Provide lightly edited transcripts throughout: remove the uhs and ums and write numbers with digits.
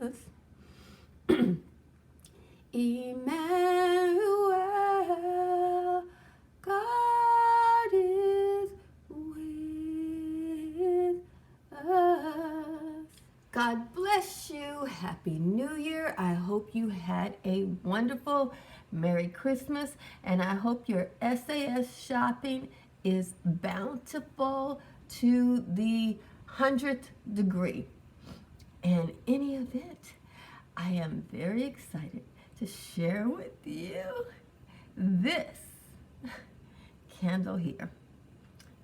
Jesus. Emmanuel, God is with us. God bless you. Happy New Year. I hope you had a wonderful Merry Christmas, and I hope your SAS shopping is bountiful to the 100th degree. And in any event, I am very excited to share with you this candle here.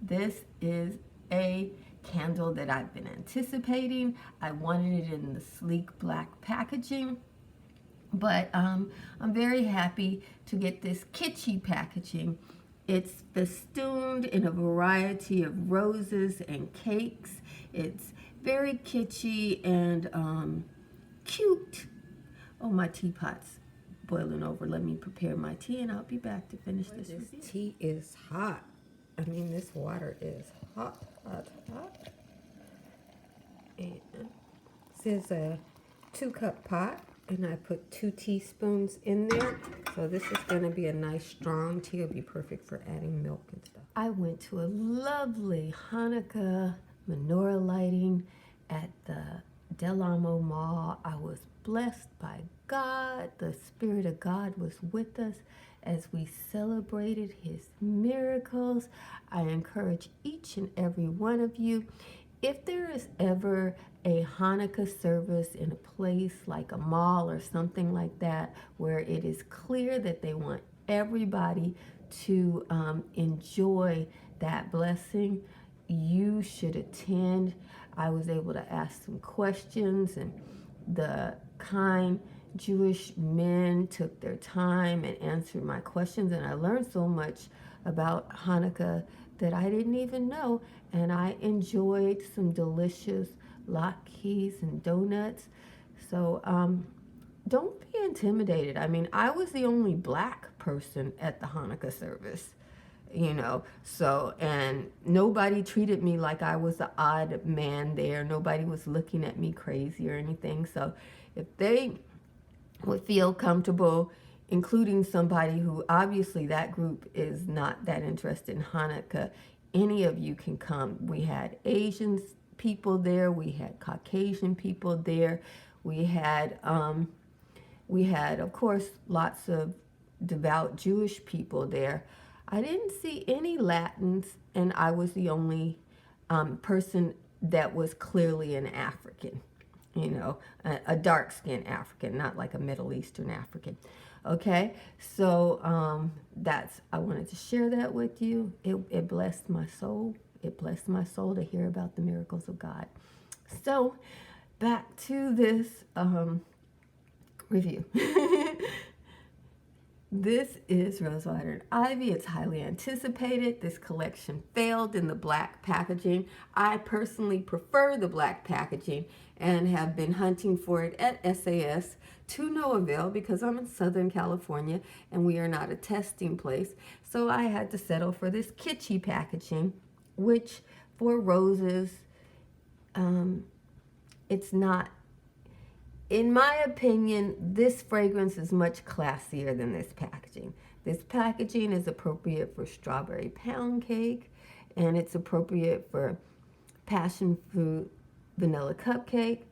This is a candle that I've been anticipating. I wanted it in the sleek black packaging, but I'm very happy to get this kitschy packaging. It's festooned in a variety of roses and cakes. It's very kitschy and cute. Oh, my teapot's boiling over. Let me prepare my tea and I'll be back to finish this review. Tea is hot. I mean, this water is hot, hot, hot. And this is a 2-cup pot, and I put 2 teaspoons in there. So this is going to be a nice strong tea. It'll be perfect for adding milk and stuff. I went to a lovely Hanukkah menorah lighting at the Del Amo Mall. I was blessed by God. The Spirit of God was with us as we celebrated His miracles. I encourage each and every one of you, if there is ever a Hanukkah service in a place like a mall or something like that, where it is clear that they want everybody to enjoy that blessing, you should attend. I was able to ask some questions, and the kind Jewish men took their time and answered my questions, and I learned so much about Hanukkah that I didn't even know, and I enjoyed some delicious latkes and donuts. So don't be intimidated. I mean, I was the only black person at the Hanukkah service, you know, so, and nobody treated me like I was the odd man there. Nobody was looking at me crazy or anything. So if they would feel comfortable including somebody who, obviously that group is not that interested in Hanukkah, any of you can come. We had Asian people there, we had Caucasian people there, we had of course lots of devout Jewish people there. I didn't see any Latins, and I was the only person that was clearly an African, you know, a dark-skinned African, not like a Middle Eastern African. Okay, so I wanted to share that with you. It blessed my soul. It blessed my soul to hear about the miracles of God. So back to this review. This is Rosewater and Ivy. It's highly anticipated. This collection failed in the black packaging. I personally prefer the black packaging and have been hunting for it at SAS to no avail because I'm in Southern California and we are not a testing place. So I had to settle for this kitschy packaging, which for roses, it's not, in my opinion, this fragrance is much classier than this packaging. This packaging is appropriate for strawberry pound cake, and it's appropriate for passion fruit vanilla cupcake,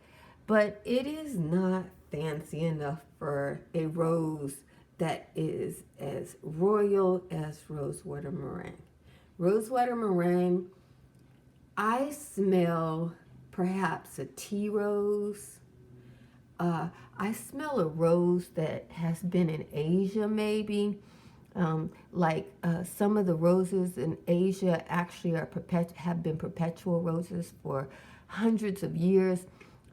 but it is not fancy enough for a rose that is as royal as rosewater meringue. Rosewater meringue, I smell perhaps a tea rose. I smell a rose that has been in Asia maybe. Some of the roses in Asia actually have been perpetual roses for hundreds of years.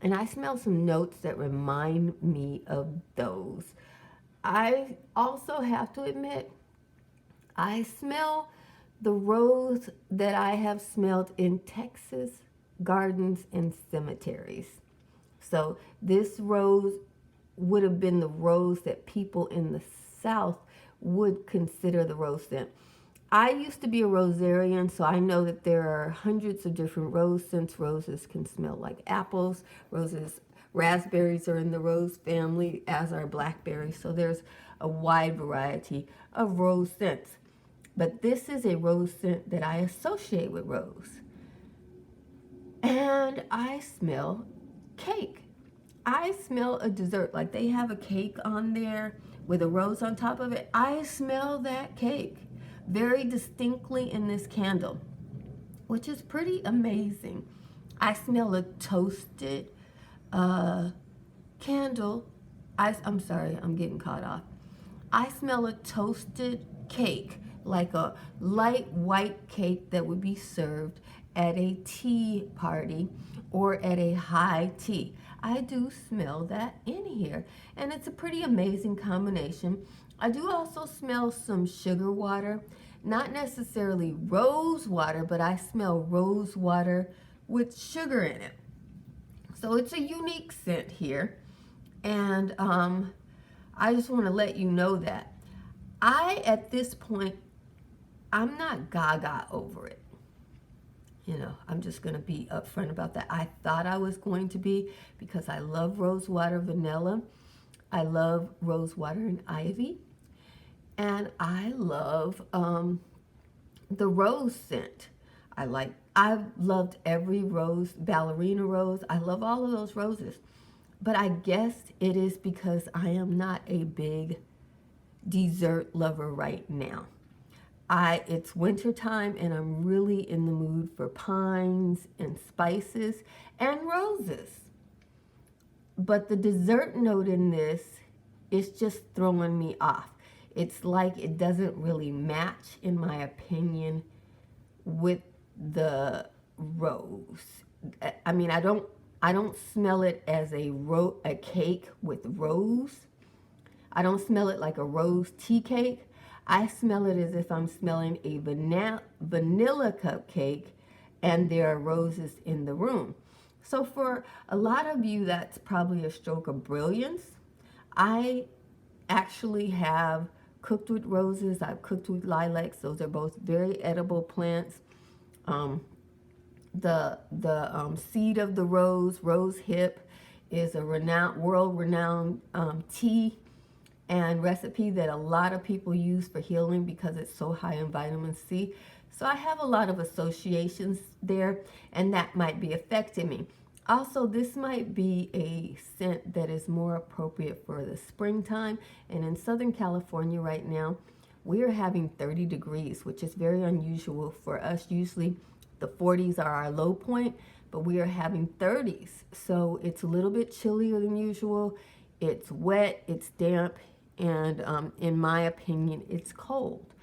And I smell some notes that remind me of those. I also have to admit, I smell the rose that I have smelled in Texas gardens and cemeteries. So this rose would have been the rose that people in the South would consider the rose scent. I used to be a rosarian, so I know that there are hundreds of different rose scents. Roses can smell like apples. Roses Raspberries are in the rose family, as are blackberries. So there's a wide variety of rose scents. But this is a rose scent that I associate with rose. And I smell cake. I smell a dessert. Like they have a cake on there with a rose on top of it. I smell that cake very distinctly in this candle, which is pretty amazing. I smell a toasted candle. I'm sorry, I'm getting caught off. I smell a toasted cake, like a light white cake that would be served at a tea party or at a high tea. I do smell that in here, and it's a pretty amazing combination. I do also smell some sugar water, not necessarily rose water, but I smell rose water with sugar in it. So it's a unique scent here, and I just want to let you know that at this point, I'm not gaga over it. You know, I'm just going to be upfront about that. I thought I was going to be, because I love rose water vanilla. I love rose water and ivy. And I love the rose scent. I've loved every rose, ballerina rose. I love all of those roses. But I guess it is because I am not a big dessert lover right now. It's winter time and I'm really in the mood for pines and spices and roses. But the dessert note in this is just throwing me off. It's like it doesn't really match, in my opinion, with the rose. I mean, I don't smell it as a cake with rose. I don't smell it like a rose tea cake. I smell it as if I'm smelling a vanilla cupcake and there are roses in the room. So for a lot of you, that's probably a stroke of brilliance. I actually have cooked with roses. I've cooked with lilacs. Those are both very edible plants. The seed of the rose hip, is a world-renowned tea and recipe that a lot of people use for healing because it's so high in vitamin C. So I have a lot of associations there, and that might be affecting me. Also, this might be a scent that is more appropriate for the springtime. And in Southern California right now, we are having 30 degrees, which is very unusual for us. Usually the 40s are our low point, but we are having 30s. So it's a little bit chillier than usual. It's wet, it's damp, and in my opinion, it's cold.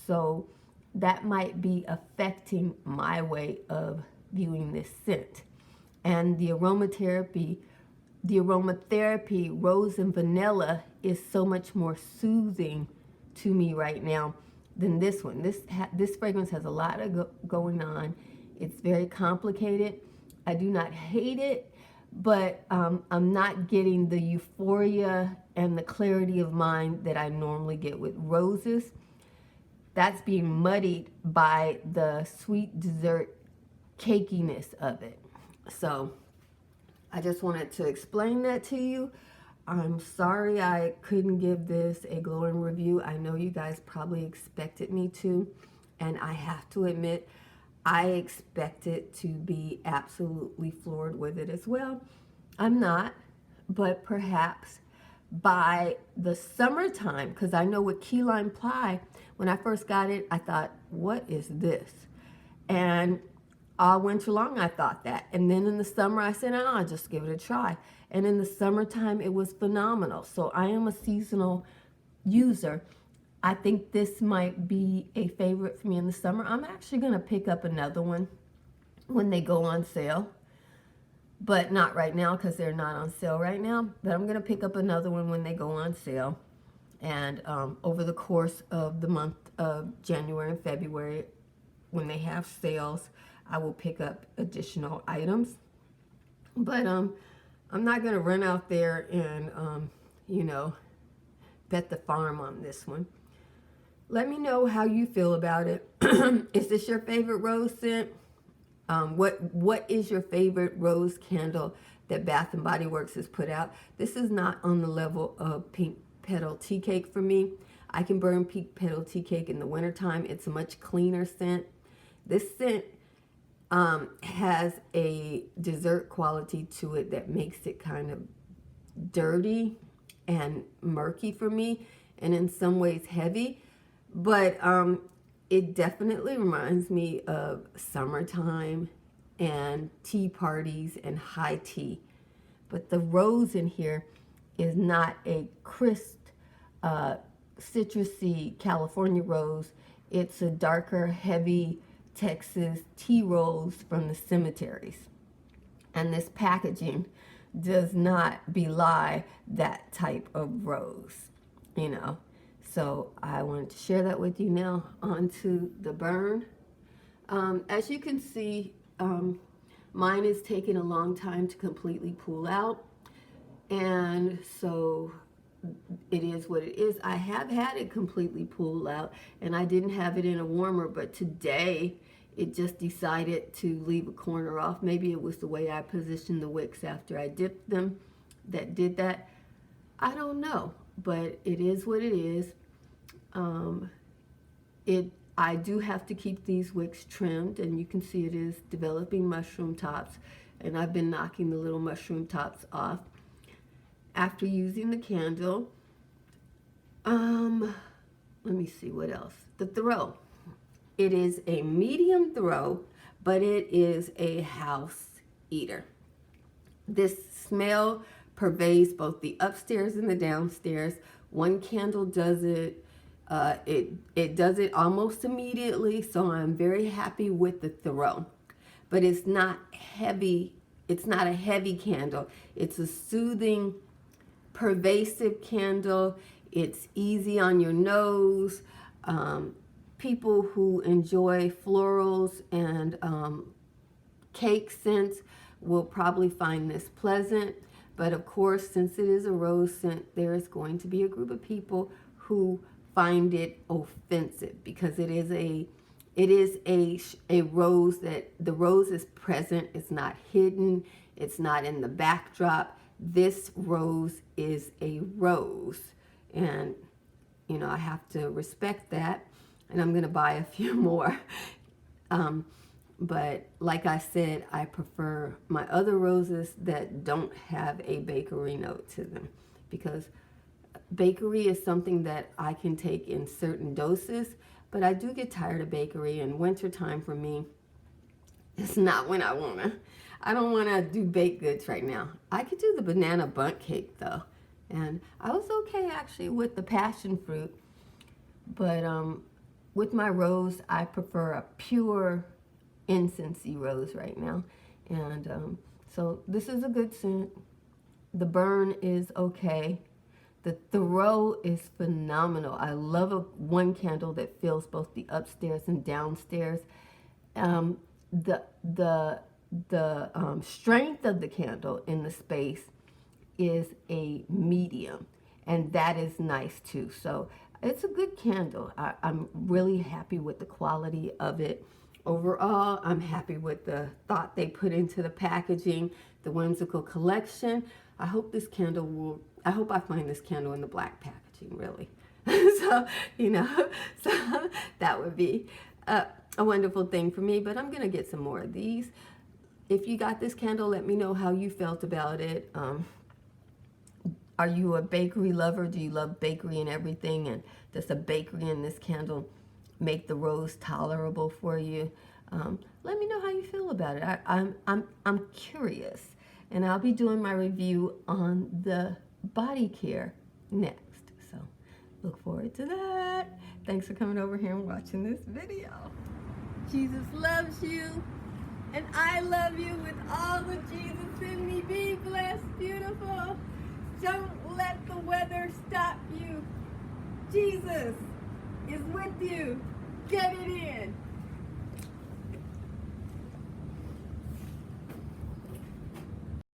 So that might be affecting my way of viewing this scent. And the aromatherapy, rose and vanilla, is so much more soothing to me right now than this one. This fragrance has a lot of going on. It's very complicated. I do not hate it, but I'm not getting the euphoria and the clarity of mind that I normally get with roses. That's being muddied by the sweet dessert cakiness of it. So I just wanted to explain that to you. I'm sorry I couldn't give this a glowing review. I know you guys probably expected me to, and I have to admit, I expected to be absolutely floored with it as well. I'm not, but perhaps by the summertime, because I know with key lime pie, when I first got it, I thought, what is this? And all winter long, I thought that. And then in the summer, I said, I'll just give it a try. And in the summertime, it was phenomenal. So I am a seasonal user. I think this might be a favorite for me in the summer. I'm actually going to pick up another one when they go on sale. But not right now, because they're not on sale right now. But I'm going to pick up another one when they go on sale. And over the course of the month of January and February, when they have sales, I will pick up additional items. But I'm not going to run out there and, bet the farm on this one. Let me know how you feel about it. Is this your favorite rose scent? What is your favorite rose candle that Bath and Body Works has put out. This is not on the level of pink petal tea cake for me. I can burn pink petal tea cake in the wintertime. It's a much cleaner scent. This scent has a dessert quality to it that makes it kind of dirty and murky for me, and in some ways heavy, but it definitely reminds me of summertime and tea parties and high tea. But the rose in here is not a crisp citrusy California rose. It's a darker, heavy Texas tea rose from the cemeteries. And this packaging does not belie that type of rose, you know. So I wanted to share that with you. Now onto the burn. As you can see, mine is taking a long time to completely pull out, and so it is what it is. I have had it completely pull out, and I didn't have it in a warmer, but today it just decided to leave a corner off. Maybe it was the way I positioned the wicks after I dipped them that did that. I don't know, but it is what it is. I do have to keep these wicks trimmed, and you can see it is developing mushroom tops, and I've been knocking the little mushroom tops off. After using the candle, let me see what else. The throw. It is a medium throw, but it is a house eater. This smell pervades both the upstairs and the downstairs. One candle does it. It does it almost immediately, so I'm very happy with the throw. But it's not heavy. It's not a heavy candle. It's a soothing, pervasive candle. It's easy on your nose. People who enjoy florals and cake scents will probably find this pleasant. But of course, since it is a rose scent, there is going to be a group of people who find it offensive, because it is a rose that the rose is present. It's not hidden. It's not in the backdrop. This rose is a rose, and you know, I have to respect that, and I'm gonna buy a few more. But like I said, I prefer my other roses that don't have a bakery note to them, because bakery is something that I can take in certain doses, but I do get tired of bakery, and wintertime for me is not when I don't want to do baked goods right now. I could do the banana bundt cake though, and I was okay actually with the passion fruit, but with my rose, I prefer a pure incensey rose right now, and so this is a good scent. The burn is okay. The throw is phenomenal. I love one candle that fills both the upstairs and downstairs. The strength of the candle in the space is a medium, and that is nice too. So it's a good candle. I'm really happy with the quality of it. Overall, I'm happy with the thought they put into the packaging, the whimsical collection. I hope I find this candle in the black packaging, really. So, you know, so that would be a wonderful thing for me, but I'm going to get some more of these. If you got this candle, let me know how you felt about it. Are you a bakery lover? Do you love bakery and everything? And does a bakery in this candle make the rose tolerable for you? Let me know how you feel about it. I'm curious, and I'll be doing my review on the body care next. So look forward to that. Thanks for coming over here and watching this video. Jesus loves you, and I love you with all the Jesus in me. Be blessed, beautiful. Don't let the weather stop you. Jesus is with you. Get it in.